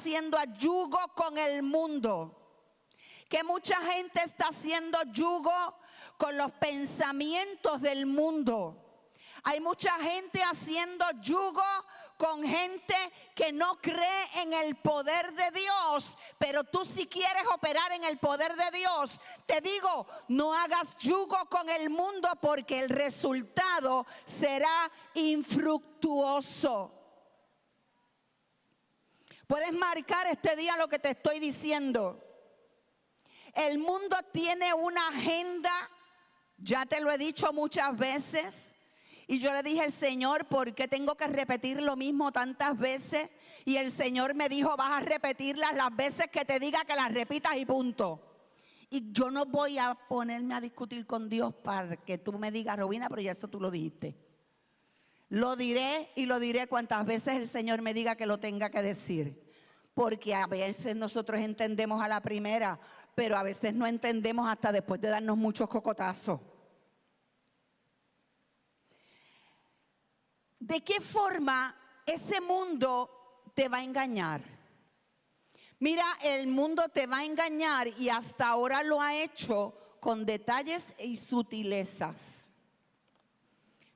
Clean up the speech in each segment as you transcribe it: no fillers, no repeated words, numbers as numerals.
haciendo yugo con el mundo. Que mucha gente está haciendo yugo con los pensamientos del mundo. Hay mucha gente haciendo yugo con gente que no cree en el poder de Dios, pero tú si quieres operar en el poder de Dios, te digo, no hagas yugo con el mundo porque el resultado será infructuoso. Puedes marcar este día lo que te estoy diciendo. El mundo tiene una agenda, ya te lo he dicho muchas veces. Y yo le dije al Señor, ¿por qué tengo que repetir lo mismo tantas veces? Y el Señor me dijo, vas a repetirlas las veces que te diga que las repitas y punto. Y yo no voy a ponerme a discutir con Dios para que tú me digas, Robina, pero ya eso tú lo dijiste. Lo diré y lo diré cuantas veces el Señor me diga que lo tenga que decir. Porque a veces nosotros entendemos a la primera, pero a veces no entendemos hasta después de darnos muchos cocotazos. ¿De qué forma ese mundo te va a engañar? Mira, el mundo te va a engañar y hasta ahora lo ha hecho con detalles y sutilezas.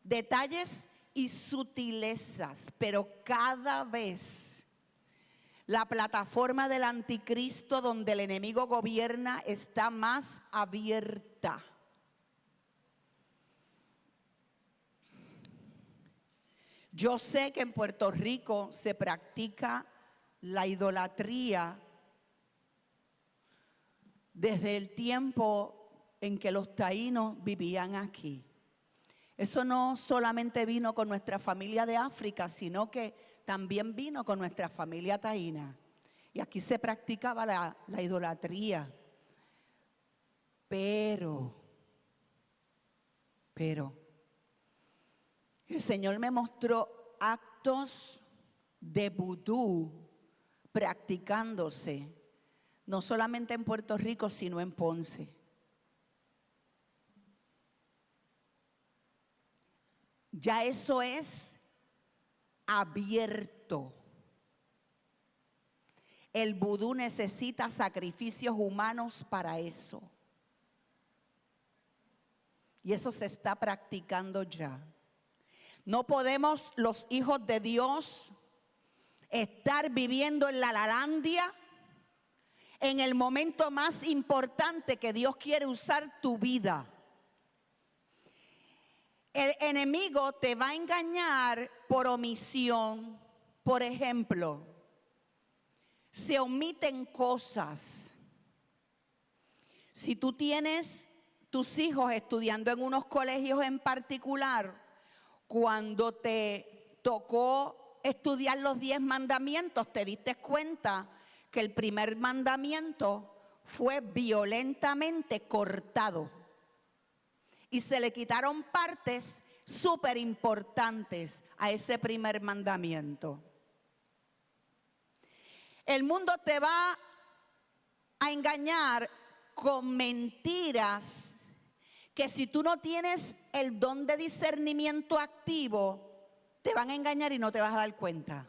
Detalles y sutilezas, pero cada vez la plataforma del anticristo donde el enemigo gobierna está más abierta. Yo sé que en Puerto Rico se practica la idolatría desde el tiempo en que los taínos vivían aquí. Eso no solamente vino con nuestra familia de África, sino que también vino con nuestra familia taína. Y aquí se practicaba la idolatría. Pero, el Señor me mostró actos de vudú practicándose, no solamente en Puerto Rico, sino en Ponce. Ya eso es abierto. El vudú necesita sacrificios humanos para eso. Y eso se está practicando ya. No podemos los hijos de Dios estar viviendo en la lalandia en el momento más importante que Dios quiere usar tu vida. El enemigo te va a engañar por omisión. Por ejemplo, se omiten cosas. Si tú tienes tus hijos estudiando en unos colegios en particular, cuando te tocó estudiar los 10 mandamientos, te diste cuenta que el primer mandamiento fue violentamente cortado y se le quitaron partes súper importantes a ese primer mandamiento. El mundo te va a engañar con mentiras que si tú no tienes el don de discernimiento activo, te van a engañar y no te vas a dar cuenta.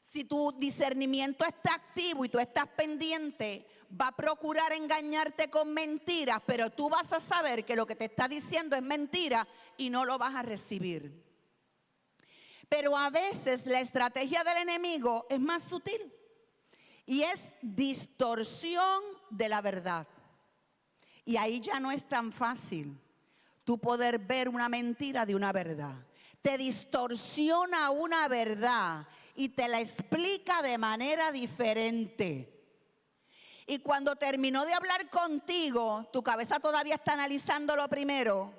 Si tu discernimiento está activo y tú estás pendiente, va a procurar engañarte con mentiras, pero tú vas a saber que lo que te está diciendo es mentira y no lo vas a recibir. Pero a veces la estrategia del enemigo es más sutil y es distorsión de la verdad. Y ahí ya no es tan fácil tú poder ver una mentira de una verdad. Te distorsiona una verdad y te la explica de manera diferente. Y cuando terminó de hablar contigo, tu cabeza todavía está analizando lo primero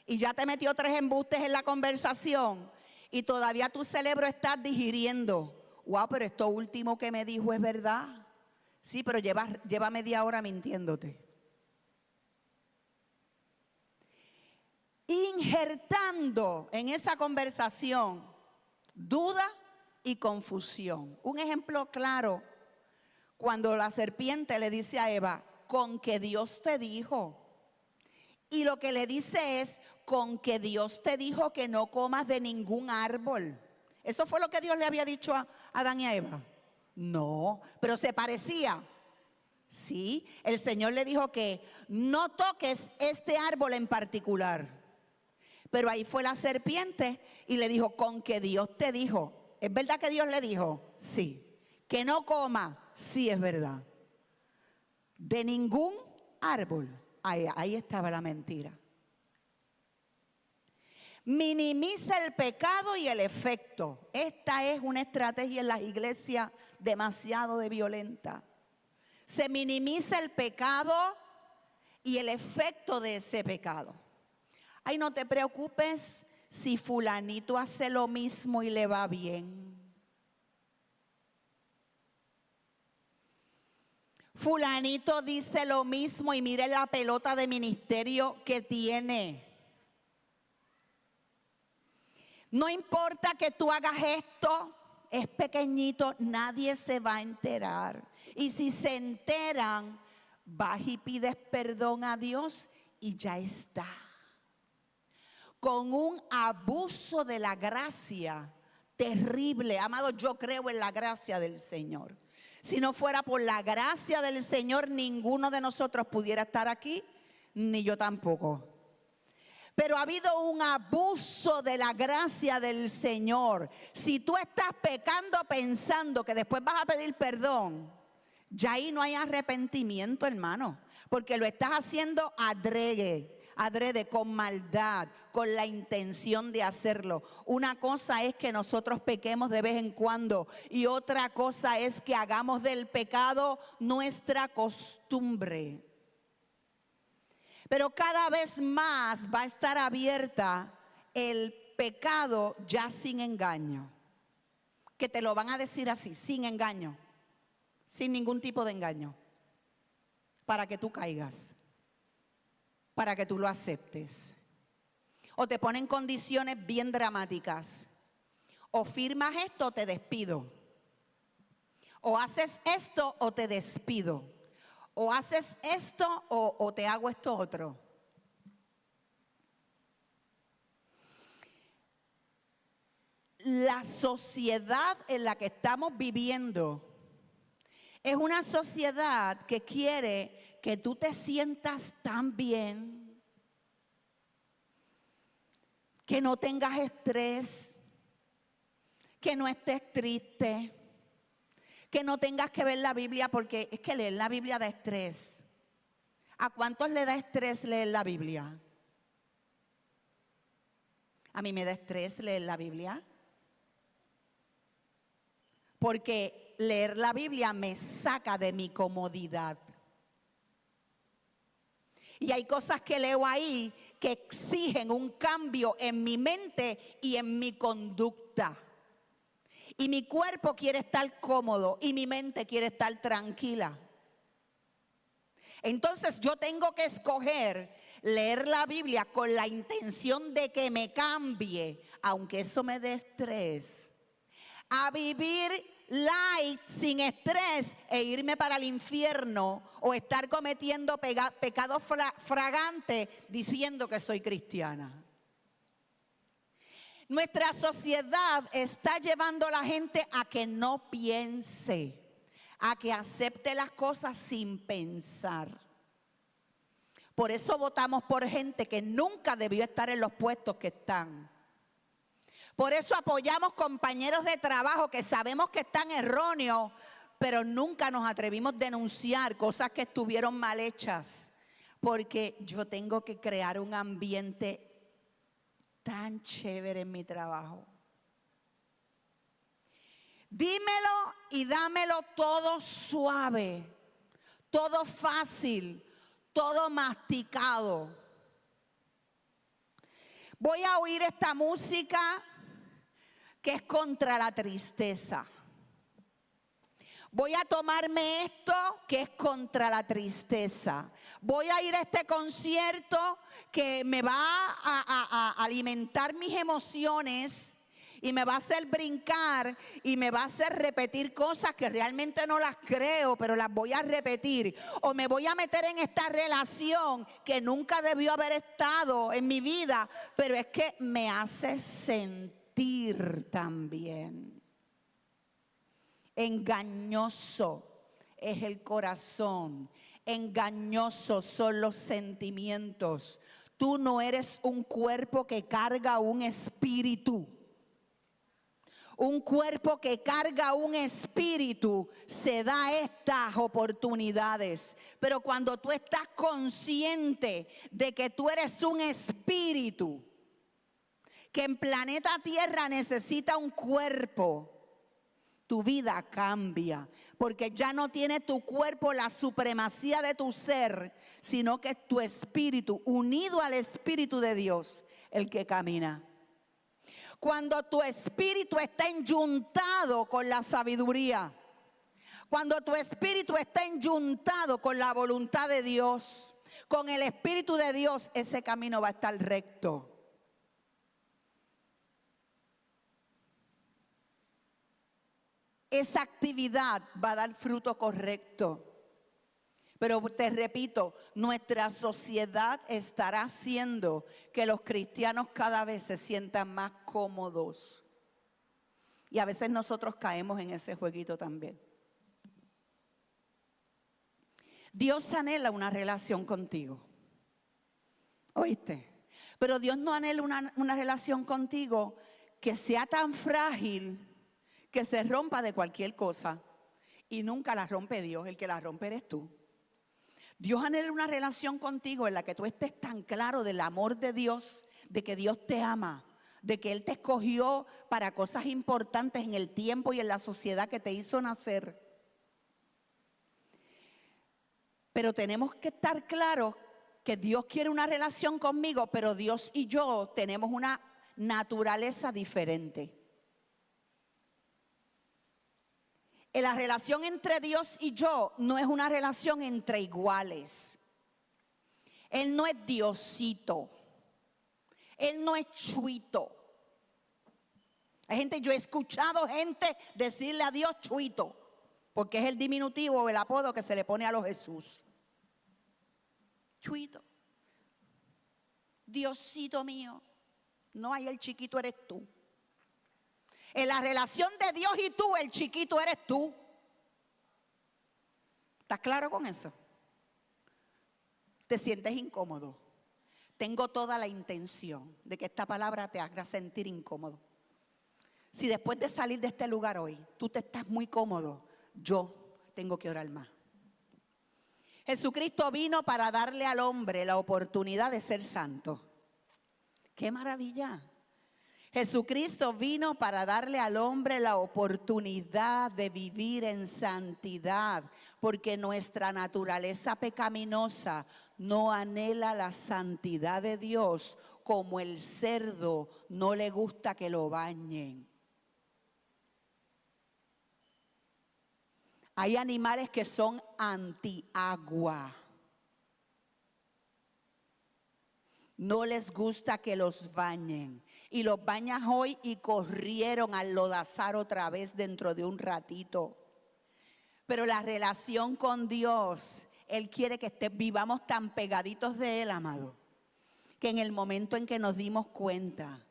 y ya te metió 3 embustes en la conversación y todavía tu cerebro está digiriendo. Wow, pero esto último que me dijo es verdad. Sí, pero lleva media hora mintiéndote. Injertando en esa conversación duda y confusión. Un ejemplo claro, cuando la serpiente le dice a Eva, con que Dios te dijo. Y lo que le dice es, con que Dios te dijo que no comas de ningún árbol. ¿Eso fue lo que Dios le había dicho a Adán y a Eva? No, pero se parecía. Sí, el Señor le dijo que no toques este árbol en particular. Pero ahí fue la serpiente y le dijo, con que Dios te dijo. ¿Es verdad que Dios le dijo? Sí. Que no coma, sí es verdad. De ningún árbol. Ahí estaba la mentira. Minimiza el pecado y el efecto. Esta es una estrategia en las iglesias demasiado violenta. Se minimiza el pecado y el efecto de ese pecado. Ay, no te preocupes si fulanito hace lo mismo y le va bien. Fulanito dice lo mismo y mire la pelota de ministerio que tiene. No importa que tú hagas esto, es pequeñito, nadie se va a enterar. Y si se enteran, vas y pides perdón a Dios y ya está. Con un abuso de la gracia terrible. Amado, yo creo en la gracia del Señor. Si no fuera por la gracia del Señor, ninguno de nosotros pudiera estar aquí, ni yo tampoco. Pero ha habido un abuso de la gracia del Señor. Si tú estás pecando pensando que después vas a pedir perdón, ya ahí no hay arrepentimiento, hermano. Porque lo estás haciendo adrede, con maldad, con la intención de hacerlo. Una cosa es que nosotros pequemos de vez en cuando y otra cosa es que hagamos del pecado nuestra costumbre. Pero cada vez más va a estar abierta el pecado ya sin engaño. Que te lo van a decir así, sin engaño, sin ningún tipo de engaño. Para que tú caigas, para que tú lo aceptes. O te ponen condiciones bien dramáticas. O firmas esto o te despido. O haces esto o te despido. O haces esto o te hago esto otro. La sociedad en la que estamos viviendo es una sociedad que quiere que tú te sientas tan bien, que no tengas estrés, que no estés triste, que no tengas que ver la Biblia, porque es que leer la Biblia da estrés. ¿A cuántos le da estrés leer la Biblia? A mí me da estrés leer la Biblia. Porque leer la Biblia me saca de mi comodidad. Y hay cosas que leo ahí que exigen un cambio en mi mente y en mi conducta. Y mi cuerpo quiere estar cómodo y mi mente quiere estar tranquila. Entonces yo tengo que escoger leer la Biblia con la intención de que me cambie, aunque eso me dé estrés, a vivir light, sin estrés, e irme para el infierno o estar cometiendo pecados fragantes diciendo que soy cristiana. Nuestra sociedad está llevando a la gente a que no piense, a que acepte las cosas sin pensar. Por eso votamos por gente que nunca debió estar en los puestos que están. Por eso apoyamos compañeros de trabajo que sabemos que están erróneos, pero nunca nos atrevimos a denunciar cosas que estuvieron mal hechas. Porque yo tengo que crear un ambiente tan chévere en mi trabajo. Dímelo y dámelo todo suave, todo fácil, todo masticado. Voy a oír esta música que es contra la tristeza. Voy a tomarme esto que es contra la tristeza. Voy a ir a este concierto que me va a alimentar mis emociones y me va a hacer brincar y me va a hacer repetir cosas que realmente no las creo, pero las voy a repetir. O me voy a meter en esta relación que nunca debió haber estado en mi vida, pero es que me hace sentir mentir también. Engañoso es el corazón, engañosos son los sentimientos. Tú no eres un cuerpo que carga un espíritu. Un cuerpo que carga un espíritu se da estas oportunidades. Pero cuando tú estás consciente de que tú eres un espíritu, que en planeta Tierra necesita un cuerpo, tu vida cambia, porque ya no tiene tu cuerpo la supremacía de tu ser, sino que es tu espíritu, unido al Espíritu de Dios, el que camina. Cuando tu espíritu está enyuntado con la sabiduría, cuando tu espíritu está enyuntado con la voluntad de Dios, con el Espíritu de Dios, ese camino va a estar recto. Esa actividad va a dar fruto correcto. Pero te repito, nuestra sociedad estará haciendo que los cristianos cada vez se sientan más cómodos. Y a veces nosotros caemos en ese jueguito también. Dios anhela una relación contigo. ¿Oíste? Pero Dios no anhela una relación contigo que sea tan frágil que se rompa de cualquier cosa. Y nunca la rompe Dios, el que la rompe eres tú. Dios anhela una relación contigo en la que tú estés tan claro del amor de Dios, de que Dios te ama, de que Él te escogió para cosas importantes en el tiempo y en la sociedad que te hizo nacer. Pero tenemos que estar claros que Dios quiere una relación conmigo, pero Dios y yo tenemos una naturaleza diferente. La relación entre Dios y yo no es una relación entre iguales. Él no es Diosito. Él no es Chuito. Yo he escuchado gente decirle a Dios Chuito, porque es el diminutivo o el apodo que se le pone a los Jesús. Chuito. Diosito mío. No, ahí el chiquito eres tú. En la relación de Dios y tú, el chiquito eres tú. ¿Estás claro con eso? ¿Te sientes incómodo? Tengo toda la intención de que esta palabra te haga sentir incómodo. Si después de salir de este lugar hoy, tú te estás muy cómodo, yo tengo que orar más. Jesucristo vino para darle al hombre la oportunidad de ser santo. ¡Qué maravilla! Jesucristo vino para darle al hombre la oportunidad de vivir en santidad, porque nuestra naturaleza pecaminosa no anhela la santidad de Dios, como el cerdo no le gusta que lo bañen. Hay animales que son antiagua. No les gusta que los bañen. Y los bañas hoy y corrieron al lodazar otra vez dentro de un ratito. Pero la relación con Dios, Él quiere que vivamos tan pegaditos de Él, amado, que en el momento en que nos dimos cuenta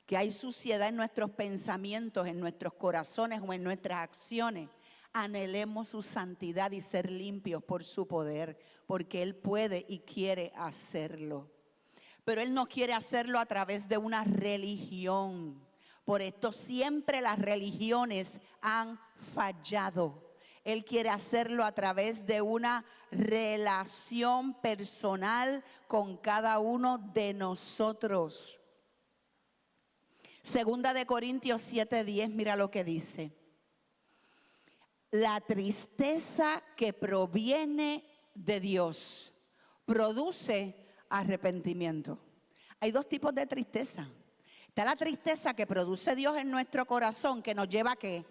que hay suciedad en nuestros pensamientos, en nuestros corazones o en nuestras acciones, anhelemos su santidad y ser limpios por su poder, porque Él puede y quiere hacerlo. Pero Él no quiere hacerlo a través de una religión. Por esto siempre las religiones han fallado. Él quiere hacerlo a través de una relación personal con cada uno de nosotros. Segunda de Corintios 7:10, mira lo que dice. La tristeza que proviene de Dios produce arrepentimiento. Hay dos tipos de tristeza. Está la tristeza que produce Dios en nuestro corazón, que nos lleva a ¿qué?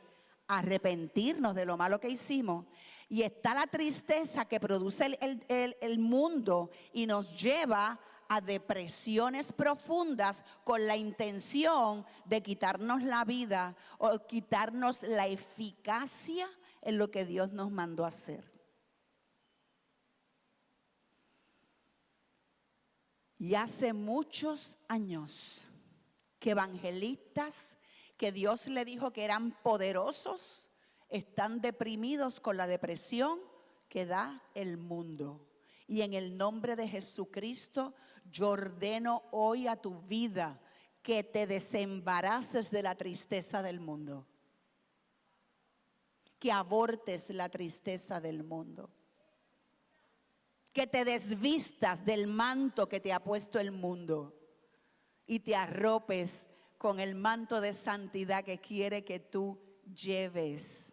A arrepentirnos de lo malo que hicimos. Y está la tristeza que produce el mundo y nos lleva a depresiones profundas con la intención de quitarnos la vida o quitarnos la eficacia en lo que Dios nos mandó a hacer. Y hace muchos años que evangelistas que Dios le dijo que eran poderosos están deprimidos con la depresión que da el mundo. Y en el nombre de Jesucristo, yo ordeno hoy a tu vida que te desembaraces de la tristeza del mundo. Que abortes la tristeza del mundo. Que te desvistas del manto que te ha puesto el mundo y te arropes con el manto de santidad que quiere que tú lleves.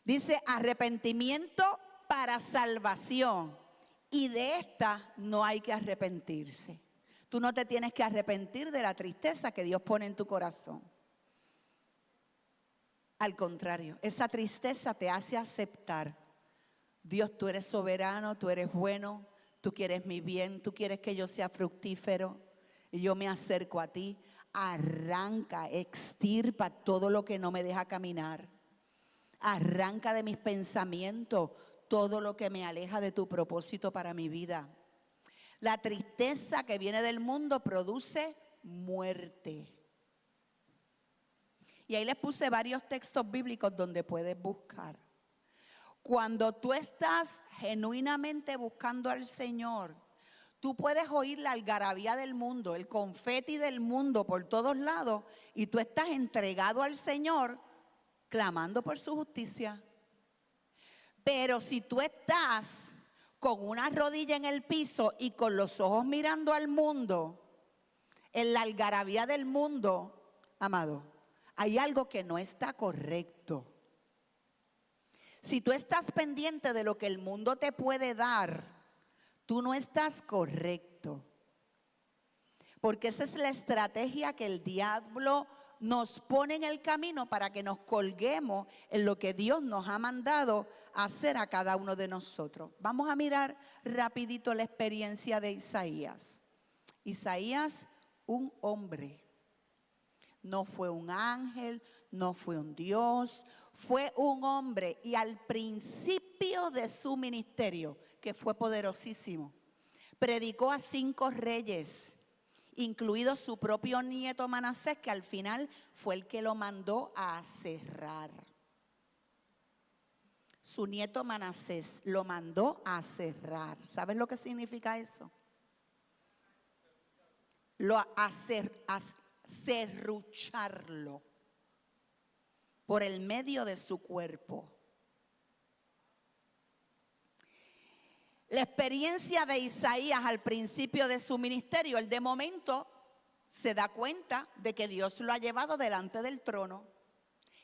Dice arrepentimiento para salvación, y de esta no hay que arrepentirse. Tú no te tienes que arrepentir de la tristeza que Dios pone en tu corazón. Al contrario, esa tristeza te hace aceptar: Dios, tú eres soberano, tú eres bueno, tú quieres mi bien, tú quieres que yo sea fructífero, y yo me acerco a ti. Arranca, extirpa todo lo que no me deja caminar. Arranca de mis pensamientos todo lo que me aleja de tu propósito para mi vida. La tristeza que viene del mundo produce muerte. Y ahí les puse varios textos bíblicos donde puedes buscar. Cuando tú estás genuinamente buscando al Señor, tú puedes oír la algarabía del mundo, el confeti del mundo por todos lados, y tú estás entregado al Señor, clamando por su justicia. Pero si tú estás con una rodilla en el piso y con los ojos mirando al mundo, en la algarabía del mundo, amado, hay algo que no está correcto. Si tú estás pendiente de lo que el mundo te puede dar, tú no estás correcto. Porque esa es la estrategia que el diablo nos pone en el camino para que nos colguemos en lo que Dios nos ha mandado hacer a cada uno de nosotros. Vamos a mirar rapidito la experiencia de Isaías. Isaías, un hombre. No fue un ángel, no fue un Dios, fue un hombre. Y al principio de su ministerio, que fue poderosísimo, predicó a 5 reyes, incluido su propio nieto Manasés, que al final fue el que lo mandó a cerrar. Su nieto Manasés lo mandó a cerrar. ¿Sabes lo que significa eso? Serrucharlo por el medio de su cuerpo. La experiencia de Isaías al principio de su ministerio, él de momento se da cuenta de que Dios lo ha llevado delante del trono,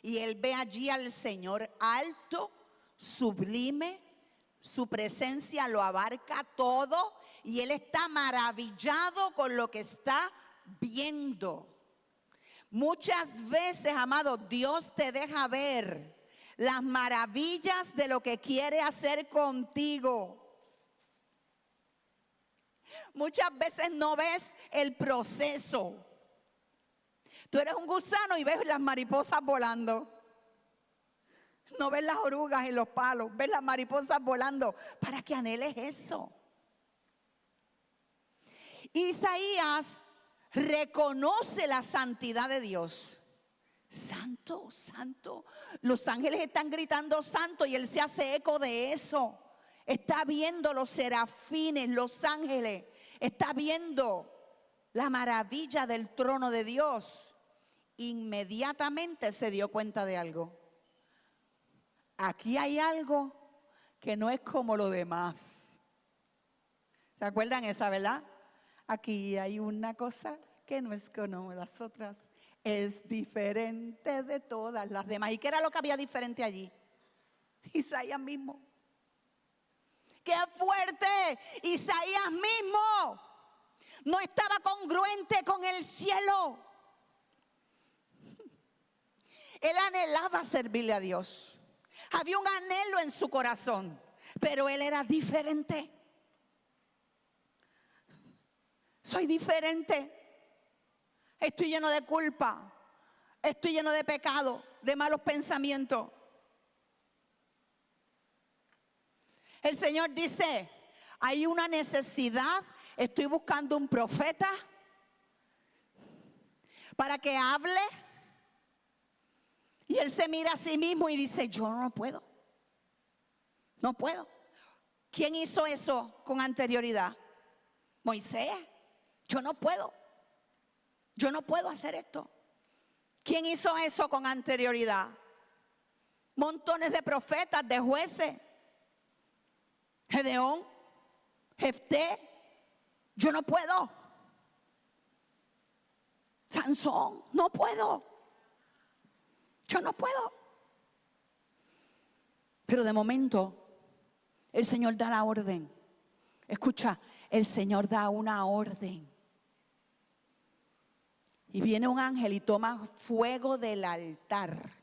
y él ve allí al Señor alto, sublime, su presencia lo abarca todo, y él está maravillado con lo que está viendo. Muchas veces, amado, Dios te deja ver las maravillas de lo que quiere hacer contigo. Muchas veces no ves el proceso. Tú eres un gusano y ves las mariposas volando. No ves las orugas en los palos, ves las mariposas volando, para que anheles eso. Isaías reconoce la santidad de Dios. Santo, santo. Los ángeles están gritando santo, y él se hace eco de eso. Está viendo los serafines, los ángeles. Está viendo la maravilla del trono de Dios. Inmediatamente se dio cuenta de algo. Aquí hay algo que no es como lo demás. ¿Se acuerdan esa, verdad? Aquí hay una cosa que no es como las otras. Es diferente de todas las demás. ¿Y qué era lo que había diferente allí? Isaías mismo. ¡Qué fuerte! Isaías mismo no estaba congruente con el cielo. Él anhelaba servirle a Dios. Había un anhelo en su corazón, pero él era diferente. Soy diferente. Estoy lleno de culpa. Estoy lleno de pecado, de malos pensamientos. El Señor dice: hay una necesidad. Estoy buscando un profeta para que hable. Y él se mira a sí mismo y dice, yo no puedo. No puedo. ¿Quién hizo eso con anterioridad? Moisés. Yo no puedo. Yo no puedo hacer esto. ¿Quién hizo eso con anterioridad? Montones de profetas, de jueces. Gedeón, Jefté. Yo no puedo. Sansón, no puedo. Yo no puedo. Pero de momento, el Señor da la orden. Escucha, el Señor da una orden. Y viene un ángel y toma fuego del altar.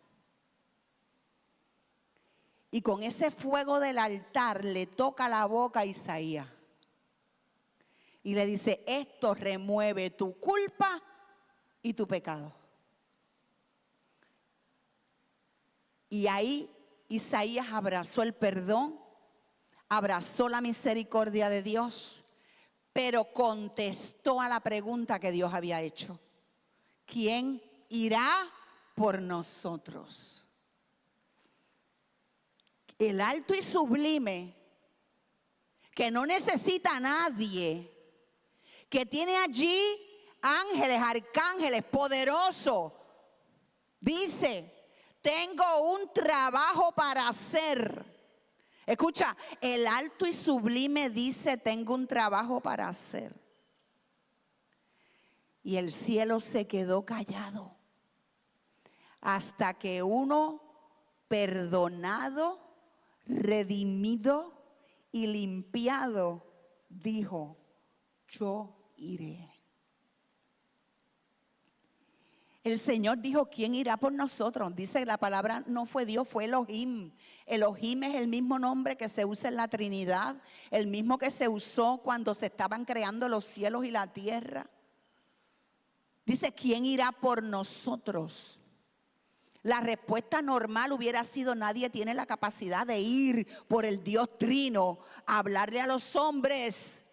Y con ese fuego del altar le toca la boca a Isaías. Y le dice, esto remueve tu culpa y tu pecado. Y ahí Isaías abrazó el perdón, abrazó la misericordia de Dios, pero contestó a la pregunta que Dios había hecho. ¿Quién irá por nosotros? El alto y sublime, que no necesita a nadie, que tiene allí ángeles, arcángeles, poderosos, dice, tengo un trabajo para hacer. Escucha, el alto y sublime dice, tengo un trabajo para hacer. Y el cielo se quedó callado hasta que uno perdonado, redimido y limpiado dijo, yo iré. El Señor dijo, ¿quién irá por nosotros? Dice la palabra, no fue Dios, fue Elohim. Elohim es el mismo nombre que se usa en la Trinidad, el mismo que se usó cuando se estaban creando los cielos y la tierra. Dice, ¿quién irá por nosotros? La respuesta normal hubiera sido, nadie tiene la capacidad de ir por el Dios Trino a hablarle a los hombres.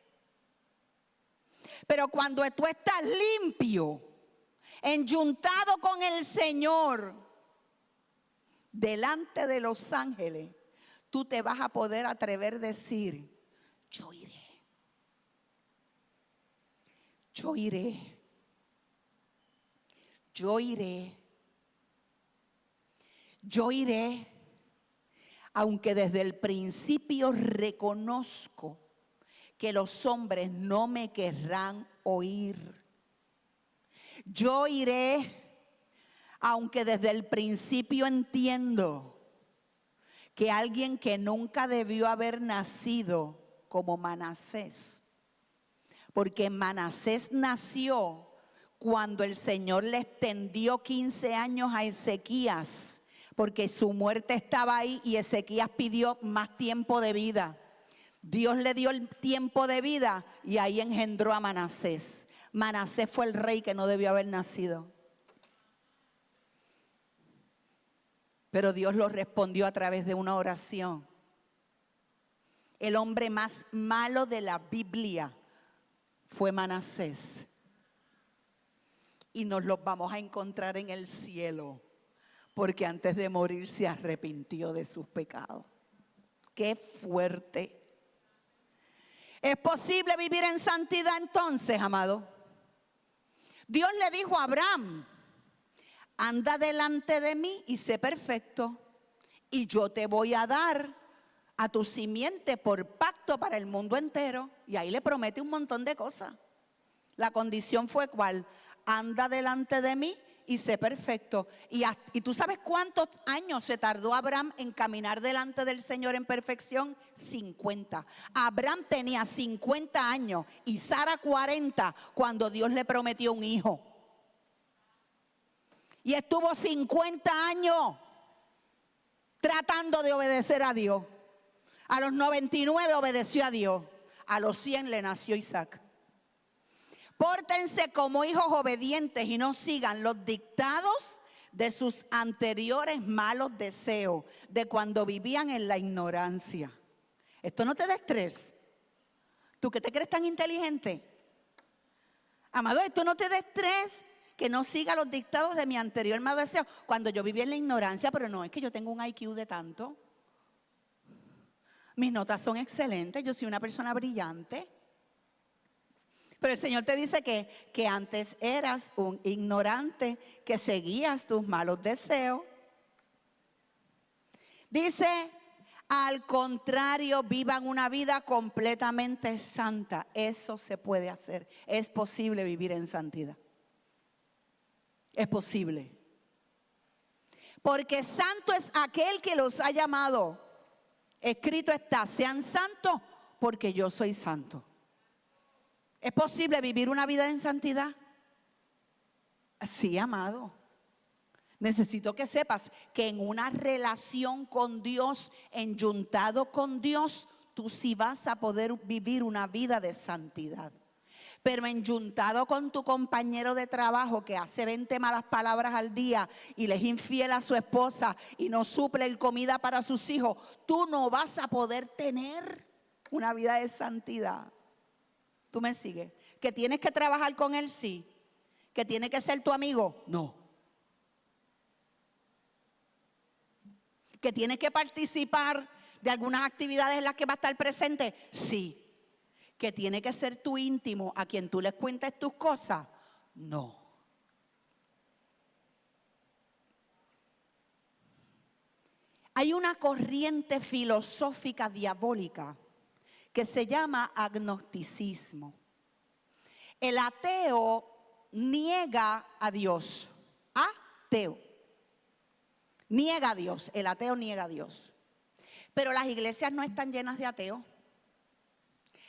Pero cuando tú estás limpio, enyuntado con el Señor, delante de los ángeles, tú te vas a poder atrever a decir, yo iré. Yo iré. Yo iré. Yo iré, aunque desde el principio reconozco que los hombres no me querrán oír. Yo iré, aunque desde el principio entiendo que alguien que nunca debió haber nacido como Manasés, porque Manasés nació cuando el Señor le extendió 15 años a Ezequías, porque su muerte estaba ahí y Ezequías pidió más tiempo de vida. Dios le dio el tiempo de vida y ahí engendró a Manasés. Manasés fue el rey que no debió haber nacido. Pero Dios lo respondió a través de una oración. El hombre más malo de la Biblia fue Manasés. Y nos los vamos a encontrar en el cielo, porque antes de morir se arrepintió de sus pecados. ¡Qué fuerte! ¿Es posible vivir en santidad entonces, amado? Dios le dijo a Abraham, anda delante de mí y sé perfecto, y yo te voy a dar a tu simiente por pacto para el mundo entero. Y ahí le promete un montón de cosas. La condición fue ¿cuál? Anda delante de mí y sé perfecto. Y tú sabes cuántos años se tardó Abraham en caminar delante del Señor en perfección. 50. Abraham tenía 50 años y Sara 40 cuando Dios le prometió un hijo. Y estuvo 50 años tratando de obedecer a Dios. A los 99 obedeció a Dios. A los 100 le nació Isaac. Pórtense como hijos obedientes y no sigan los dictados de sus anteriores malos deseos, de cuando vivían en la ignorancia. Esto no te da estrés. ¿Tú que te crees tan inteligente? Amado, esto no te da estrés que no siga los dictados de mi anterior mal deseo. Cuando yo vivía en la ignorancia, pero no, es que yo tengo un IQ de tanto. Mis notas son excelentes, yo soy una persona brillante. Pero el Señor te dice que antes eras un ignorante, que seguías tus malos deseos. Dice, al contrario, vivan una vida completamente santa. Eso se puede hacer. Es posible vivir en santidad. Es posible. Porque santo es aquel que los ha llamado. Escrito está, sean santos porque yo soy santo. ¿Es posible vivir una vida en santidad? Sí, amado. Necesito que sepas que en una relación con Dios, enyuntado con Dios, tú sí vas a poder vivir una vida de santidad. Pero enyuntado con tu compañero de trabajo que hace 20 malas palabras al día y le es infiel a su esposa y no suple comida para sus hijos, tú no vas a poder tener una vida de santidad. ¿Tú me sigues? ¿Que tienes que trabajar con él? Sí. ¿Que tiene que ser tu amigo? No. ¿Que tienes que participar de algunas actividades en las que va a estar presente? Sí. ¿Que tiene que ser tu íntimo a quien tú les cuentes tus cosas? No. Hay una corriente filosófica diabólica que se llama agnosticismo. El ateo niega a Dios. Ateo. Niega a Dios. El ateo niega a Dios. Pero las iglesias no están llenas de ateos.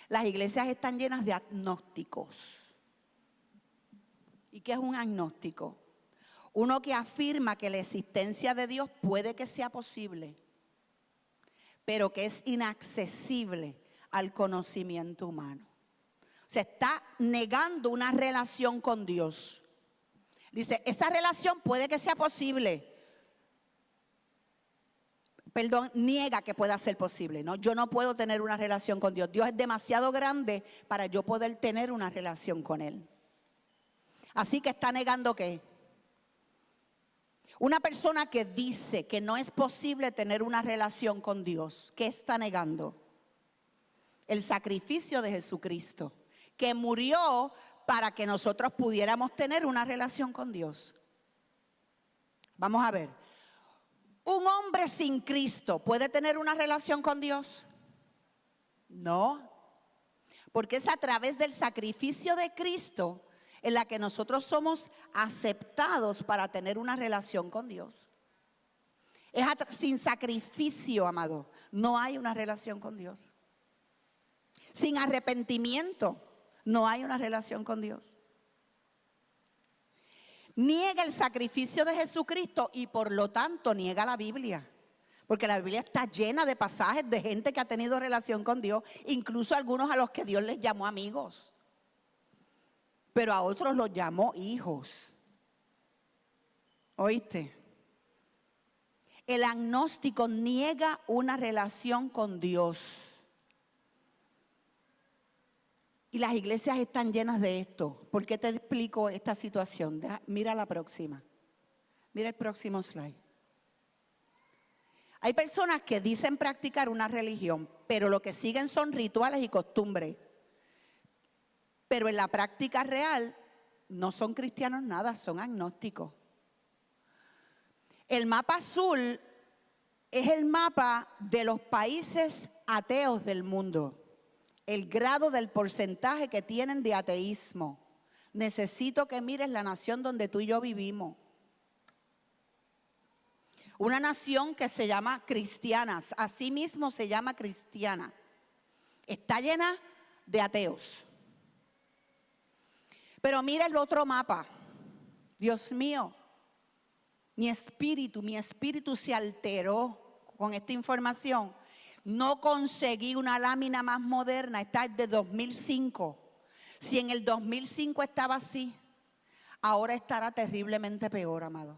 Las iglesias están llenas de agnósticos. ¿Y qué es un agnóstico? Uno que afirma que la existencia de Dios puede que sea posible, pero que es inaccesible al conocimiento humano. O sea, está negando una relación con Dios. Dice, esa relación puede que sea posible. Niega que pueda ser posible. No, yo no puedo tener una relación con Dios. Dios es demasiado grande para yo poder tener una relación con Él. Así que está negando ¿qué? Una persona que dice que no es posible tener una relación con Dios, ¿qué está negando? El sacrificio de Jesucristo, que murió para que nosotros pudiéramos tener una relación con Dios. Vamos a ver. ¿Un hombre sin Cristo puede tener una relación con Dios? No. Porque es a través del sacrificio de Cristo en la que nosotros somos aceptados para tener una relación con Dios. Sin sacrificio, amado, no hay una relación con Dios. Sin arrepentimiento, no hay una relación con Dios. Niega el sacrificio de Jesucristo y por lo tanto niega la Biblia. Porque la Biblia está llena de pasajes de gente que ha tenido relación con Dios, incluso algunos a los que Dios les llamó amigos. Pero a otros los llamó hijos. ¿Oíste? El agnóstico niega una relación con Dios. Y las iglesias están llenas de esto. ¿Por qué te explico esta situación? Mira la próxima. Mira el próximo slide. Hay personas que dicen practicar una religión, pero lo que siguen son rituales y costumbres. Pero en la práctica real no son cristianos nada, son agnósticos. El mapa azul es el mapa de los países ateos del mundo. El grado del porcentaje que tienen de ateísmo. Necesito que mires la nación donde tú y yo vivimos. Una nación que se llama cristiana, así mismo se llama cristiana. Está llena de ateos. Pero mira el otro mapa. Dios mío, mi espíritu se alteró con esta información. No conseguí una lámina más moderna, esta es de 2005. Si en el 2005 estaba así, ahora estará terriblemente peor, amado.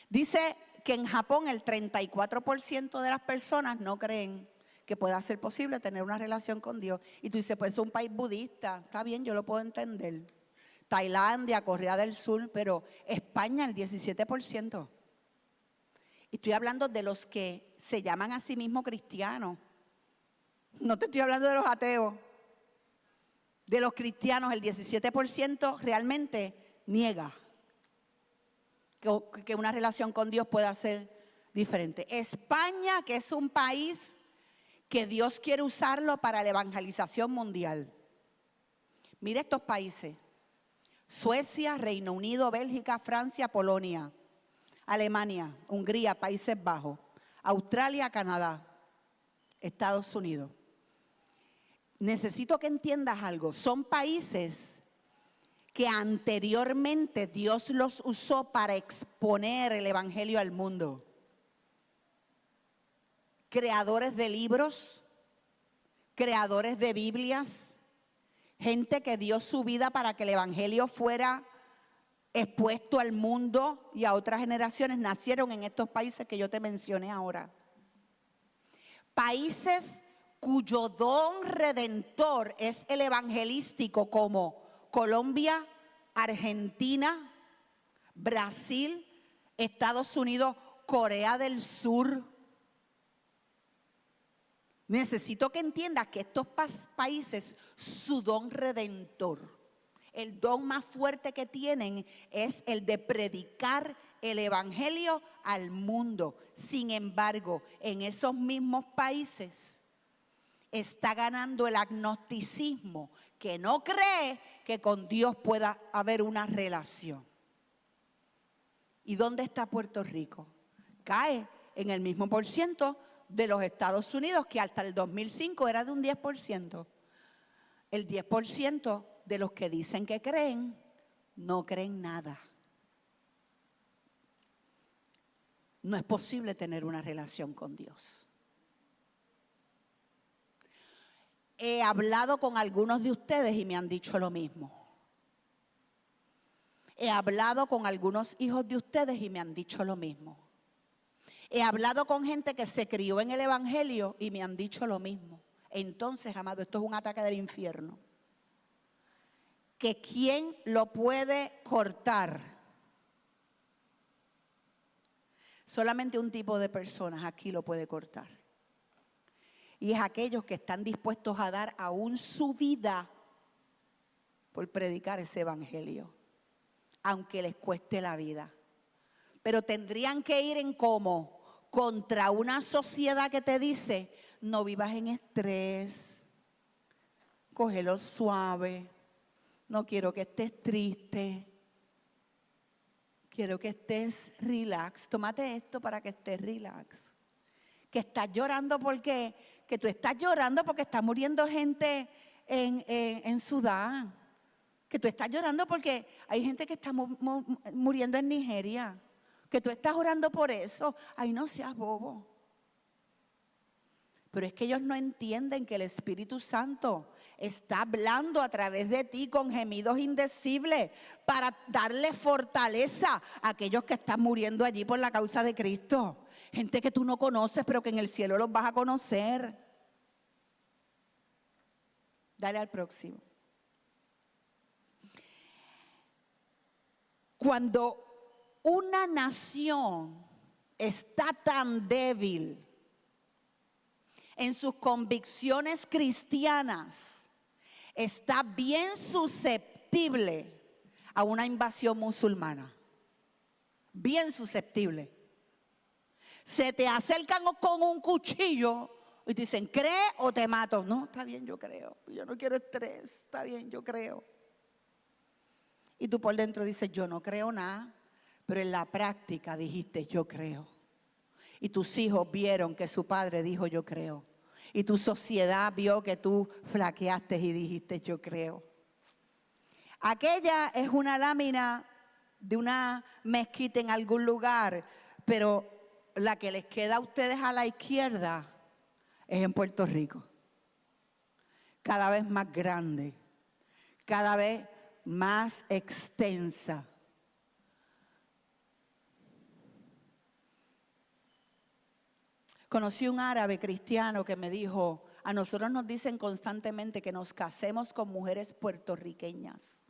Dice que en Japón el 34% de las personas no creen que pueda ser posible tener una relación con Dios. Y tú dices, pues es un país budista, está bien, yo lo puedo entender. Tailandia, Corea del Sur, pero España el 17%. Y estoy hablando de los que se llaman a sí mismos cristianos. No te estoy hablando de los ateos. De los cristianos, el 17% realmente niega que una relación con Dios pueda ser diferente. España, que es un país que Dios quiere usarlo para la evangelización mundial. Mire estos países: Suecia, Reino Unido, Bélgica, Francia, Polonia, Alemania, Hungría, Países Bajos, Australia, Canadá, Estados Unidos. Necesito que entiendas algo. Son países que anteriormente Dios los usó para exponer el evangelio al mundo. Creadores de libros, creadores de Biblias, gente que dio su vida para que el evangelio fuera expuesto al mundo y a otras generaciones, nacieron en estos países que yo te mencioné ahora. Países cuyo don redentor es el evangelístico, como Colombia, Argentina, Brasil, Estados Unidos, Corea del Sur. Necesito que entiendas que estos países, su don redentor, el don más fuerte que tienen es el de predicar el evangelio al mundo. Sin embargo, en esos mismos países está ganando el agnosticismo, que no cree que con Dios pueda haber una relación. ¿Y dónde está Puerto Rico? Cae en el mismo porciento de los Estados Unidos, que hasta el 2005 era de un 10%. El 10% de los que dicen que creen, no creen nada. No es posible tener una relación con Dios. He hablado con algunos de ustedes y me han dicho lo mismo. He hablado con algunos hijos de ustedes y me han dicho lo mismo. He hablado con gente que se crió en el evangelio y me han dicho lo mismo. Entonces, amado, esto es un ataque del infierno. Que ¿quién lo puede cortar? Solamente un tipo de personas aquí lo puede cortar. Y es aquellos que están dispuestos a dar aún su vida por predicar ese evangelio, aunque les cueste la vida. Pero tendrían que ir en cómo, contra una sociedad que te dice: no vivas en estrés, cógelo suave, no quiero que estés triste, quiero que estés relax, tómate esto para que estés relax. Que estás llorando porque, que tú estás llorando porque está muriendo gente en Sudán. Que tú estás llorando porque hay gente que está muriendo en Nigeria. Que tú estás orando por eso. Ay, no seas bobo. Pero es que ellos no entienden que el Espíritu Santo está hablando a través de ti con gemidos indecibles para darle fortaleza a aquellos que están muriendo allí por la causa de Cristo. Gente que tú no conoces, pero que en el cielo los vas a conocer. Dale al próximo. Cuando una nación está tan débil en sus convicciones cristianas, está bien susceptible a una invasión musulmana. Bien susceptible. Se te acercan con un cuchillo y te dicen: ¿cree o te mato? No, está bien, yo creo. Yo no quiero estrés, está bien, yo creo. Y tú por dentro dices: yo no creo nada. Pero en la práctica dijiste: yo creo. Y tus hijos vieron que su padre dijo: yo creo. Y tu sociedad vio que tú flaqueaste y dijiste: yo creo. Aquella es una lámina de una mezquita en algún lugar, pero la que les queda a ustedes a la izquierda es en Puerto Rico. Cada vez más grande, cada vez más extensa. Conocí un árabe cristiano que me dijo: a nosotros nos dicen constantemente que nos casemos con mujeres puertorriqueñas.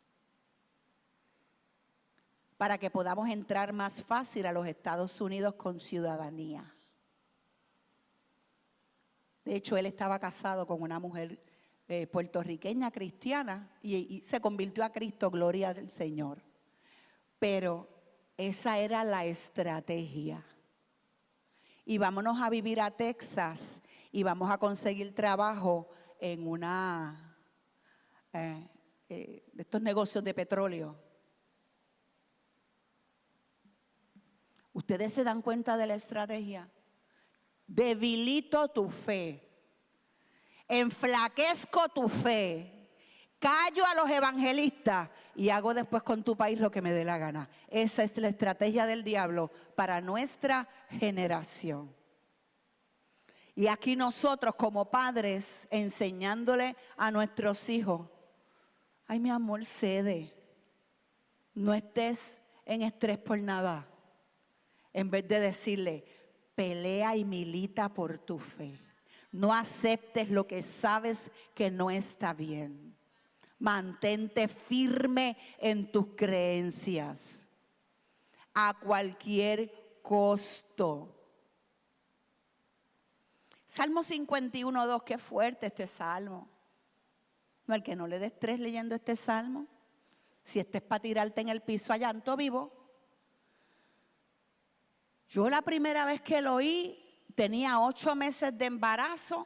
para que podamos entrar más fácil a los Estados Unidos con ciudadanía. De hecho, él estaba casado con una mujer puertorriqueña cristiana y se convirtió a Cristo, gloria del Señor. Pero esa era la estrategia. Y vámonos a vivir a Texas y vamos a conseguir trabajo en una de estos negocios de petróleo. ¿Ustedes se dan cuenta de la estrategia? Debilito tu fe, enflaquezco tu fe, callo a los evangelistas y hago después con tu país lo que me dé la gana. Esa es la estrategia del diablo para nuestra generación. Y aquí nosotros como padres enseñándole a nuestros hijos, ay mi amor, cede, no estés en estrés por nada. En vez de decirle, pelea y milita por tu fe. No aceptes lo que sabes que no está bien. Mantente firme en tus creencias. A cualquier costo. Salmo 51:2, qué fuerte este salmo. No, al que no le des estrés leyendo este salmo. Si este es para tirarte en el piso a llanto vivo. Yo la primera vez que lo oí tenía 8 meses de embarazo.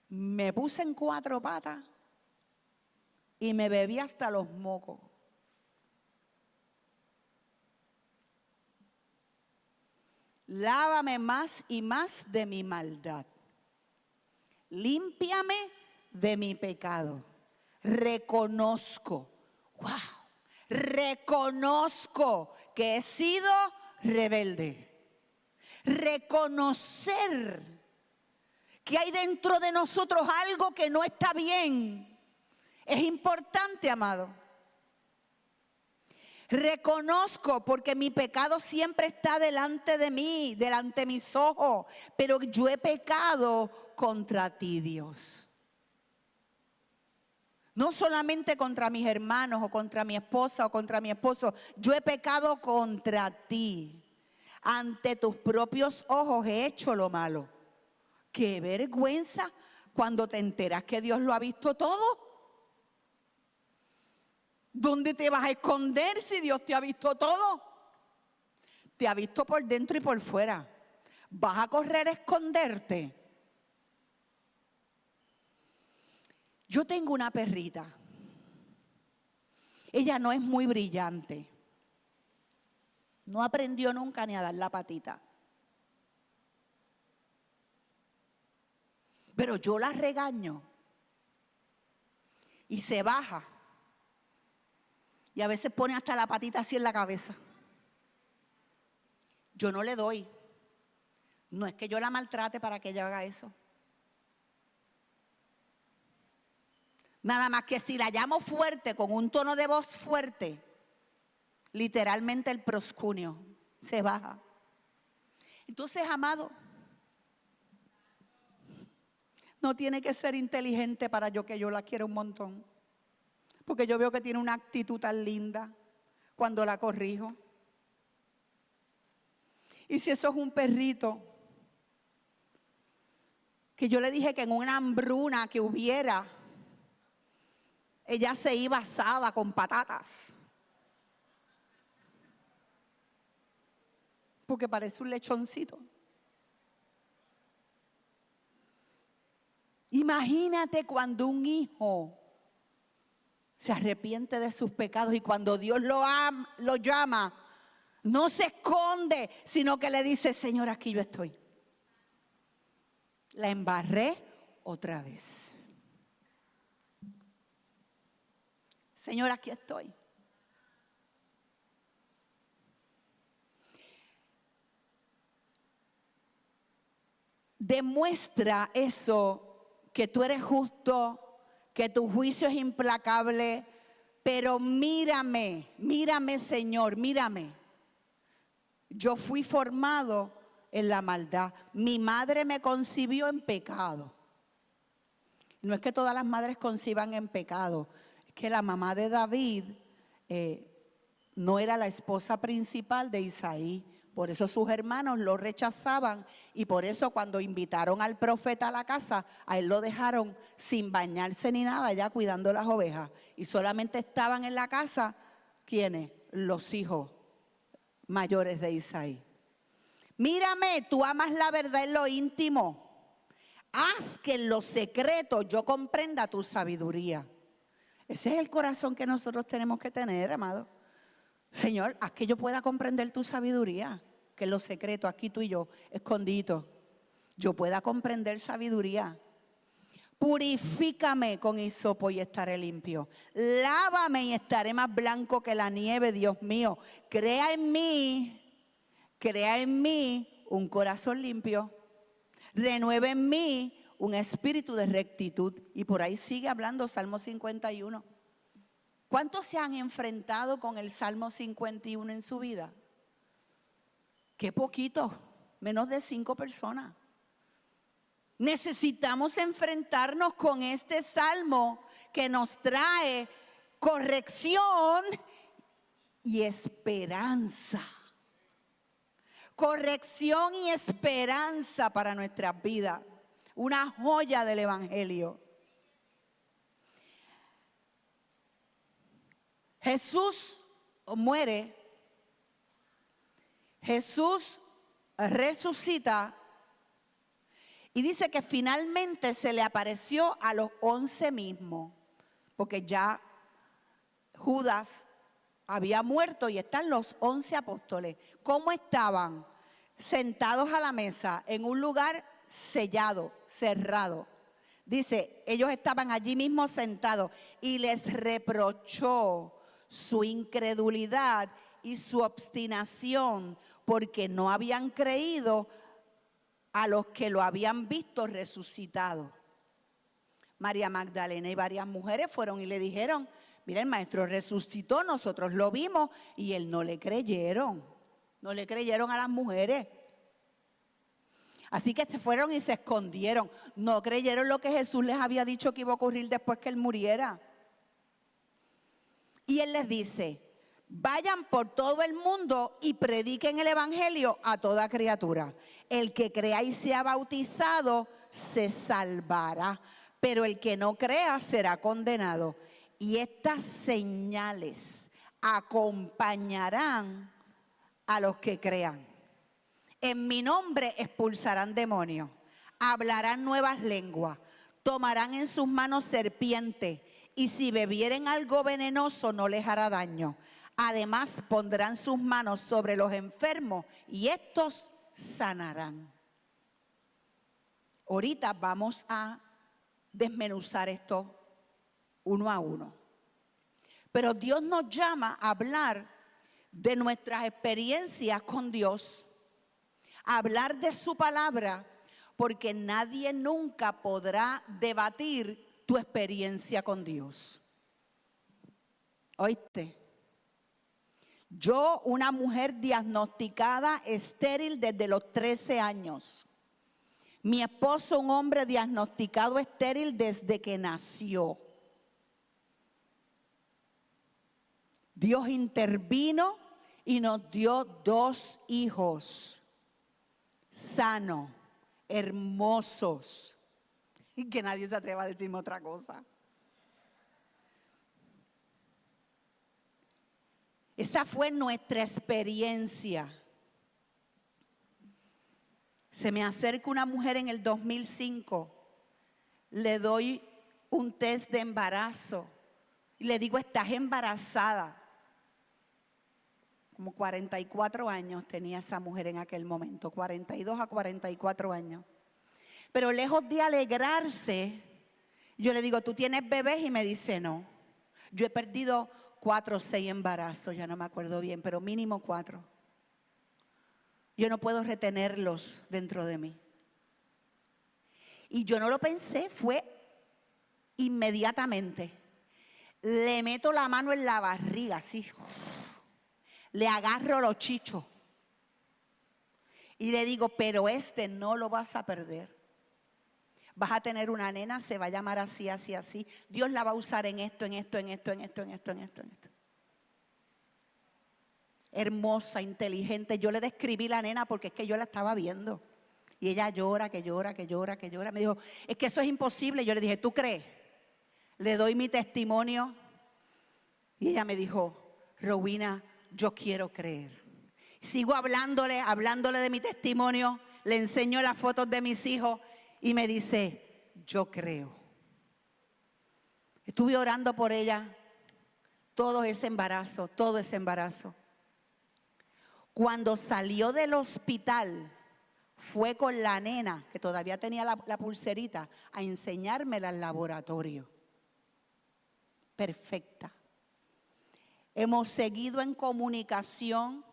Me puse en 4 patas y me bebí hasta los mocos. Lávame más y más de mi maldad. Límpiame de mi pecado. Reconozco. ¡Wow! Reconozco que he sido rebelde. Reconocer que hay dentro de nosotros algo que no está bien. Es importante, amado. Reconozco porque mi pecado siempre está delante de mí, delante de mis ojos. Pero yo he pecado contra ti, Dios. No solamente contra mis hermanos o contra mi esposa o contra mi esposo. Yo he pecado contra ti. Ante tus propios ojos he hecho lo malo. Qué vergüenza cuando te enteras que Dios lo ha visto todo. ¿Dónde te vas a esconder si Dios te ha visto todo? Te ha visto por dentro y por fuera. ¿Vas a correr a esconderte? Yo tengo una perrita. Ella no es muy brillante. No aprendió nunca ni a dar la patita. Pero yo la regaño. Y se baja. Y a veces pone hasta la patita así en la cabeza. Yo no le doy. No es que yo la maltrate para que ella haga eso. Nada más que si la llamo fuerte, con un tono de voz fuerte, literalmente el proscunio se baja. Entonces, amado, no tiene que ser inteligente para que yo la quiera un montón. Porque yo veo que tiene una actitud tan linda cuando la corrijo. Y si eso es un perrito, que yo le dije que en una hambruna que hubiera, ella se iba asada con patatas. Porque parece un lechoncito. Imagínate cuando un hijo se arrepiente de sus pecados y cuando Dios lo llama, no se esconde, sino que le dice, Señor, aquí yo estoy. La embarré otra vez. Señor, aquí estoy. Demuestra eso, que tú eres justo, que tu juicio es implacable, pero mírame, mírame, Señor, mírame. Yo fui formado en la maldad. Mi madre me concibió en pecado. No es que todas las madres conciban en pecado, es que la mamá de David no era la esposa principal de Isaí. Por eso sus hermanos lo rechazaban y por eso cuando invitaron al profeta a la casa, a él lo dejaron sin bañarse ni nada, ya cuidando las ovejas. Y solamente estaban en la casa, ¿quiénes? Los hijos mayores de Isaí. Mírame, tú amas la verdad en lo íntimo. Haz que en lo secreto yo comprenda tu sabiduría. Ese es el corazón que nosotros tenemos que tener, amado. Señor, haz que yo pueda comprender tu sabiduría, que en lo secreto, aquí tú y yo, escondido, yo pueda comprender sabiduría. Purifícame con hisopo y estaré limpio. Lávame y estaré más blanco que la nieve, Dios mío. Crea en mí un corazón limpio. Renueve en mí un espíritu de rectitud. Y por ahí sigue hablando Salmo 51. ¿Cuántos se han enfrentado con el Salmo 51 en su vida? Qué poquito, menos de 5 personas. Necesitamos enfrentarnos con este salmo que nos trae corrección y esperanza. Corrección y esperanza para nuestras vidas. Una joya del Evangelio. Jesús muere. Jesús resucita. Y dice que finalmente se le apareció a los 11 mismos. Porque ya Judas había muerto y están los 11 apóstoles. ¿Cómo estaban? Sentados a la mesa en un lugar sellado, cerrado. Dice, ellos estaban allí mismo sentados y les reprochó su incredulidad y su obstinación porque no habían creído a los que lo habían visto resucitado. María Magdalena y varias mujeres fueron y le dijeron, mira, el maestro resucitó, nosotros lo vimos, y él no le creyeron. No le creyeron a las mujeres. Así que se fueron y se escondieron. No creyeron lo que Jesús les había dicho que iba a ocurrir después que él muriera. Y él les dice, vayan por todo el mundo y prediquen el evangelio a toda criatura. El que crea y sea bautizado se salvará, pero el que no crea será condenado. Y estas señales acompañarán a los que crean. En mi nombre expulsarán demonios, hablarán nuevas lenguas, tomarán en sus manos serpientes, y si bebieren algo venenoso no les hará daño. Además pondrán sus manos sobre los enfermos y estos sanarán. Ahorita vamos a desmenuzar esto uno a uno. Pero Dios nos llama a hablar de nuestras experiencias con Dios, a hablar de su palabra, porque nadie nunca podrá debatir tu experiencia con Dios. ¿Oíste? Yo, una mujer diagnosticada estéril desde los 13 años. Mi esposo, un hombre diagnosticado estéril desde que nació. Dios intervino y nos dio 2 hijos sanos, hermosos, y que nadie se atreva a decirme otra cosa. Esa fue nuestra experiencia. Se me acerca una mujer en el 2005, le doy un test de embarazo y le digo, ¿estás embarazada? Como 44 años tenía esa mujer en aquel momento, 42 a 44 años. Pero lejos de alegrarse, yo le digo, ¿tú tienes bebés? Y me dice, no. Yo he perdido 4 o 6 embarazos, ya no me acuerdo bien, pero mínimo 4. Yo no puedo retenerlos dentro de mí. Y yo no lo pensé, fue inmediatamente. Le meto la mano en la barriga, así. Le agarro los chichos. Y le digo, pero este no lo vas a perder. Vas a tener una nena, se va a llamar así, así, así. Dios la va a usar en esto, en esto, en esto, en esto, en esto, en esto, en esto. Hermosa, inteligente. Yo le describí la nena porque es que yo la estaba viendo. Y ella llora, que llora, que llora, que llora. Me dijo, es que eso es imposible. Yo le dije, ¿tú crees? Le doy mi testimonio. Y ella me dijo, Rowena, yo quiero creer. Sigo hablándole de mi testimonio. Le enseño las fotos de mis hijos. Y me dice, yo creo. Estuve orando por ella todo ese embarazo. Cuando salió del hospital, fue con la nena, que todavía tenía la pulserita, a enseñármela al laboratorio. Perfecta. Hemos seguido en comunicación.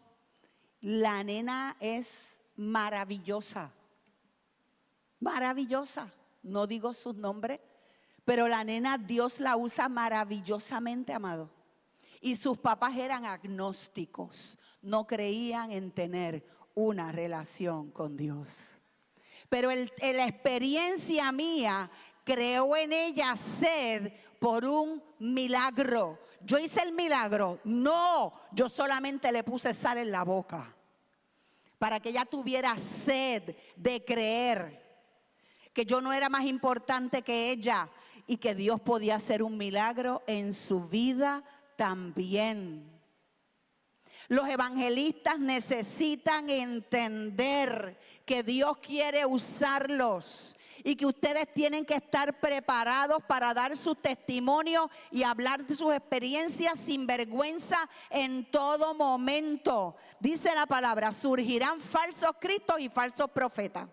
La nena es maravillosa. Maravillosa. No digo sus nombres, pero la nena Dios la usa maravillosamente, amado. Y sus papás eran agnósticos. No creían en tener una relación con Dios. Pero la experiencia mía creó en ella sed por un milagro. ¿Yo hice el milagro? No, yo solamente le puse sal en la boca para que ella tuviera sed de creer que yo no era más importante que ella y que Dios podía hacer un milagro en su vida también. Los evangelistas necesitan entender que Dios quiere usarlos y que ustedes tienen que estar preparados para dar su testimonio y hablar de sus experiencias sin vergüenza en todo momento. Dice la palabra, surgirán falsos cristos y falsos profetas.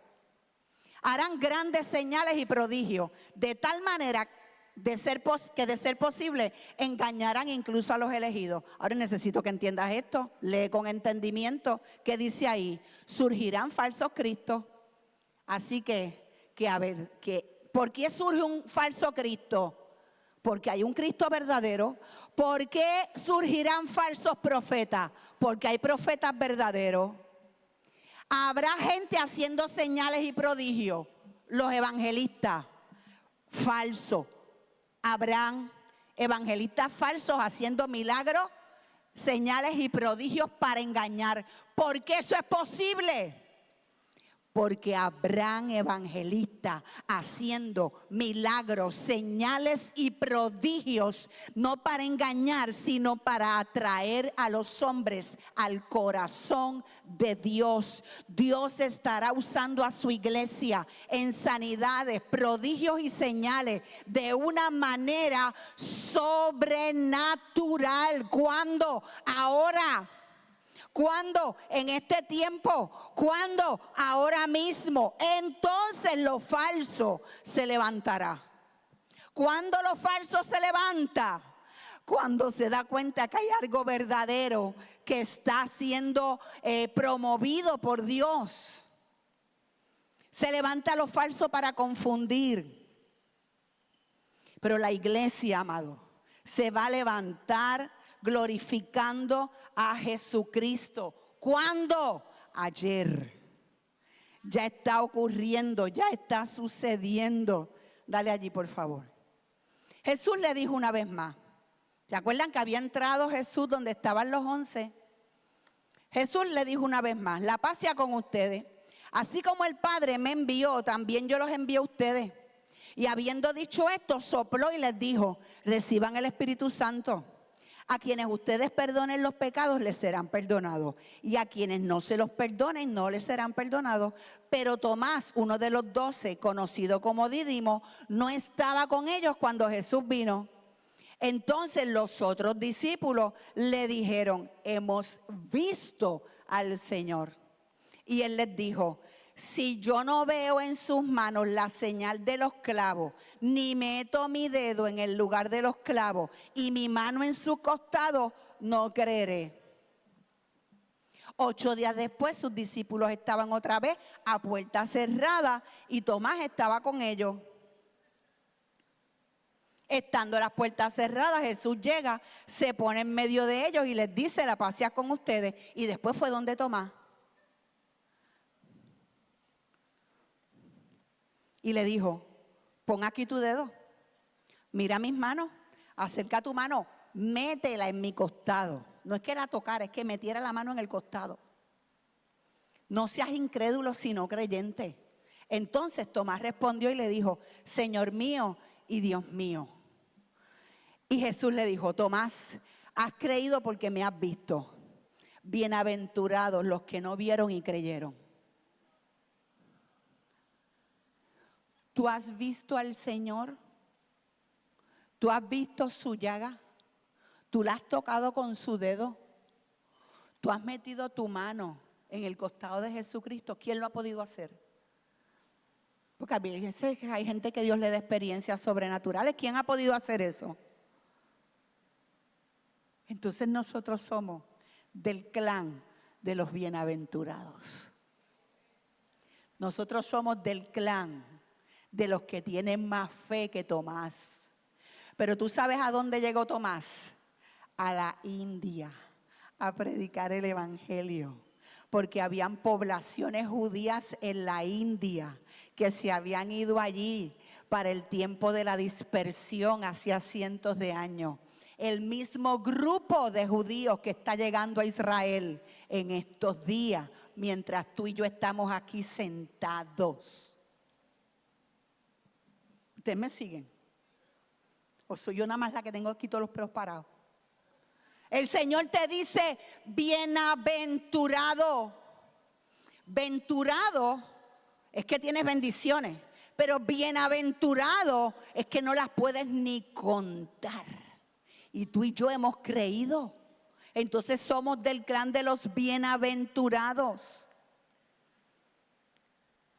Harán grandes señales y prodigios, de tal manera que de ser posible engañarán incluso a los elegidos. Ahora necesito que entiendas esto. Lee con entendimiento. ¿Qué dice ahí? Surgirán falsos cristos. Así ¿por qué surge un falso Cristo? Porque hay un Cristo verdadero. ¿Por qué surgirán falsos profetas? Porque hay profetas verdaderos. Habrá gente haciendo señales y prodigios. Los evangelistas falsos. Habrán evangelistas falsos haciendo milagros, señales y prodigios para engañar. ¿Por qué eso es posible? Porque habrán evangelistas haciendo milagros, señales y prodigios, no para engañar, sino para atraer a los hombres al corazón de Dios. Dios estará usando a su iglesia en sanidades, prodigios y señales de una manera sobrenatural. ¿Cuándo? Ahora. ¿Cuándo? En este tiempo. ¿Cuándo? Ahora mismo. Entonces lo falso se levantará. ¿Cuándo lo falso se levanta? Cuando se da cuenta que hay algo verdadero que está siendo promovido por Dios. Se levanta lo falso para confundir. Pero la iglesia, amado, se va a levantar glorificando a Jesucristo. ¿Cuándo? Ayer. Ya está ocurriendo, ya está sucediendo. Dale allí, por favor. Jesús le dijo una vez más. ¿Se acuerdan que había entrado Jesús donde estaban los 11? Jesús le dijo una vez más, la paz sea con ustedes. Así como el Padre me envió, también yo los envío a ustedes. Y habiendo dicho esto, sopló y les dijo, reciban el Espíritu Santo. A quienes ustedes perdonen los pecados les serán perdonados, y a quienes no se los perdonen no les serán perdonados. Pero Tomás, uno de los 12, conocido como Dídimo, no estaba con ellos cuando Jesús vino. Entonces los otros discípulos le dijeron, hemos visto al Señor. Y él les dijo, si yo no veo en sus manos la señal de los clavos, ni meto mi dedo en el lugar de los clavos y mi mano en su costado, no creeré. 8 días después sus discípulos estaban otra vez a puerta cerrada y Tomás estaba con ellos. Estando las puertas cerradas, Jesús llega, se pone en medio de ellos y les dice, la paz sea con ustedes. Y después fue donde Tomás. Y le dijo, Pon aquí tu dedo. Mira mis manos. Acerca tu mano. Métela en mi costado. No es que la tocara, es que metiera la mano en el costado. No seas incrédulo, sino creyente. Entonces Tomás respondió y le dijo: Señor mío y Dios mío. Y Jesús le dijo: Tomás, has creído porque me has visto. Bienaventurados los que no vieron y creyeron. ¿Tú has visto al Señor? ¿Tú has visto su llaga? ¿Tú la has tocado con su dedo? ¿Tú has metido tu mano en el costado de Jesucristo? ¿Quién lo ha podido hacer? Porque a veces hay gente que Dios le da experiencias sobrenaturales. ¿Quién ha podido hacer eso? Entonces nosotros somos del clan de los bienaventurados. Nosotros somos del clan de los que tienen más fe que Tomás. Pero tú sabes a dónde llegó Tomás: a la India, a predicar el evangelio. Porque habían poblaciones judías en la India que se habían ido allí para el tiempo de la dispersión hacía cientos de años. El mismo grupo de judíos que está llegando a Israel en estos días, mientras tú y yo estamos aquí sentados. ¿Ustedes me siguen? ¿O soy yo nada más la que tengo aquí todos los pelos parados? El Señor te dice: bienaventurado. Venturado es que tienes bendiciones, pero bienaventurado es que no las puedes ni contar. Y tú y yo hemos creído. Entonces somos del clan de los bienaventurados.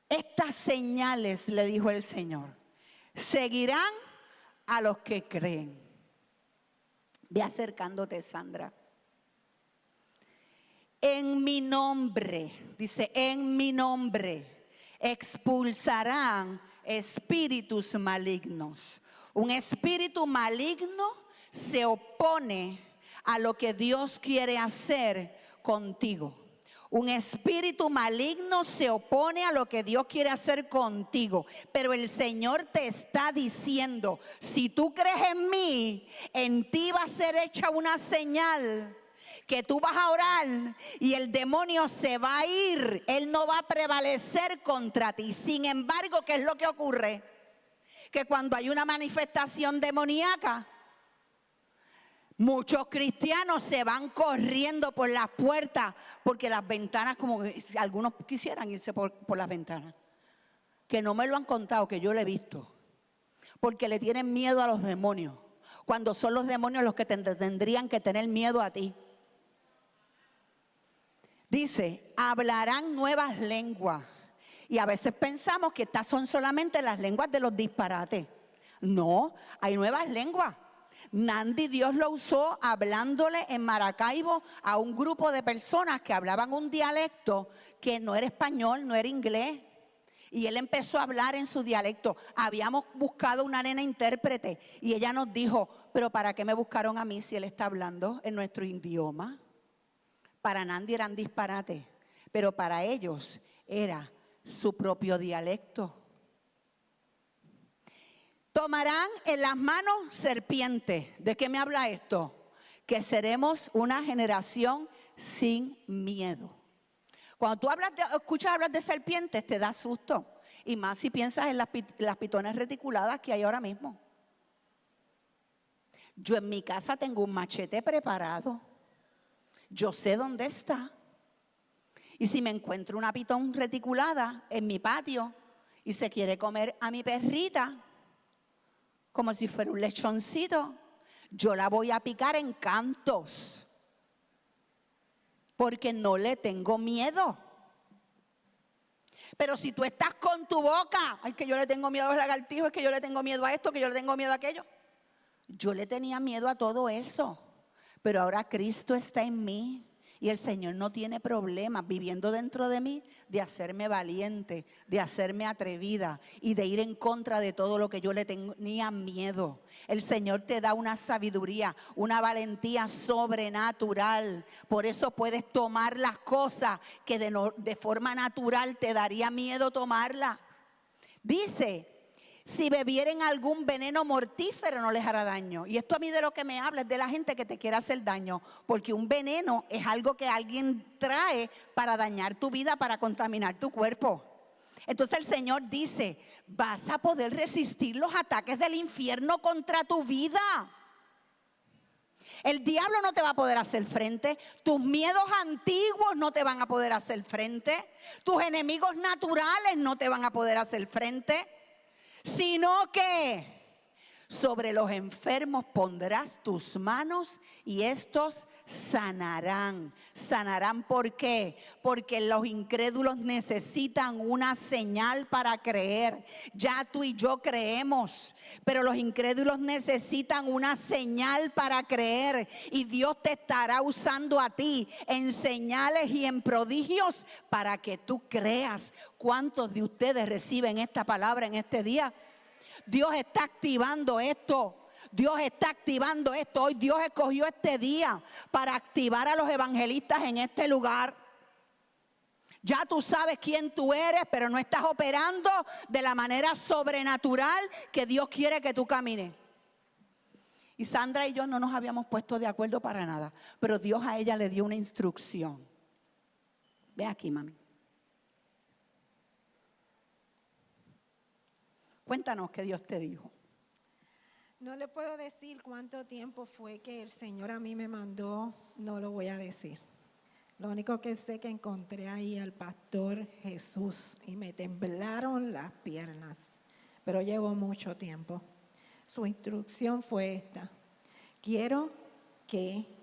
Estas señales, le dijo el Señor, seguirán a los que creen. Ve acercándote, Sandra. En mi nombre, dice, en mi nombre expulsarán espíritus malignos. Un espíritu maligno se opone a lo que Dios quiere hacer contigo. Un espíritu maligno se opone a lo que Dios quiere hacer contigo. Pero el Señor te está diciendo: si tú crees en mí, en ti va a ser hecha una señal, que tú vas a orar y el demonio se va a ir. Él no va a prevalecer contra ti. Sin embargo, ¿qué es lo que ocurre? Que cuando hay una manifestación demoníaca, muchos cristianos se van corriendo por las puertas, porque las ventanas, como que algunos quisieran irse por las ventanas. Que no me lo han contado, que yo lo he visto. Porque le tienen miedo a los demonios, cuando son los demonios los que tendrían que tener miedo a ti. Dice: hablarán nuevas lenguas. Y a veces pensamos que estas son solamente las lenguas de los disparates. No, hay nuevas lenguas. Nandi, Dios lo usó hablándole en Maracaibo a un grupo de personas que hablaban un dialecto que no era español, no era inglés. Y él empezó a hablar en su dialecto. Habíamos buscado una nena intérprete y ella nos dijo: pero ¿para qué me buscaron a mí si él está hablando en nuestro idioma? Para Nandi eran disparates, pero para ellos era su propio dialecto. Tomarán en las manos serpientes. ¿De qué me habla esto? Que seremos una generación sin miedo. Cuando tú escuchas hablar de serpientes, te da susto. Y más si piensas en las pitones reticuladas que hay ahora mismo. Yo en mi casa tengo un machete preparado. Yo sé dónde está. Y si me encuentro una pitón reticulada en mi patio y se quiere comer a mi perrita, como si fuera un lechoncito, yo la voy a picar en cantos, porque no le tengo miedo. Pero si tú estás con tu boca: ay, que yo le tengo miedo a los lagartijos, es que yo le tengo miedo a esto, que yo le tengo miedo a aquello. Yo le tenía miedo a todo eso, pero ahora Cristo está en mí. Y el Señor no tiene problemas viviendo dentro de mí de hacerme valiente, de hacerme atrevida y de ir en contra de todo lo que yo le tenía miedo. El Señor te da una sabiduría, una valentía sobrenatural. Por eso puedes tomar las cosas que de forma natural te daría miedo tomarlas. Dice Si bebieren algún veneno mortífero no les hará daño. Y esto a mí de lo que me habla es de la gente que te quiere hacer daño. Porque un veneno es algo que alguien trae para dañar tu vida, para contaminar tu cuerpo. Entonces el Señor dice, vas a poder resistir los ataques del infierno contra tu vida. El diablo no te va a poder hacer frente. Tus miedos antiguos no te van a poder hacer frente. Tus enemigos naturales no te van a poder hacer frente. Sino que sobre los enfermos pondrás tus manos y estos sanarán. ¿Sanarán por qué? Porque los incrédulos necesitan una señal para creer. Ya tú y yo creemos, pero los incrédulos necesitan una señal para creer. Y Dios te estará usando a ti en señales y en prodigios para que tú creas. ¿Cuántos de ustedes reciben esta palabra en este día? Dios está activando esto. Dios está activando esto. Hoy Dios escogió este día para activar a los evangelistas en este lugar. Ya tú sabes quién tú eres, pero no estás operando de la manera sobrenatural que Dios quiere que tú camines. Y Sandra y yo no nos habíamos puesto de acuerdo para nada, pero Dios a ella le dio una instrucción. Ve aquí, mami. Cuéntanos qué Dios te dijo. No le puedo decir cuánto tiempo fue que el Señor a mí me mandó, no lo voy a decir. Lo único que sé que encontré ahí al pastor Jesús y me temblaron las piernas, pero llevo mucho tiempo. Su instrucción fue esta: quiero que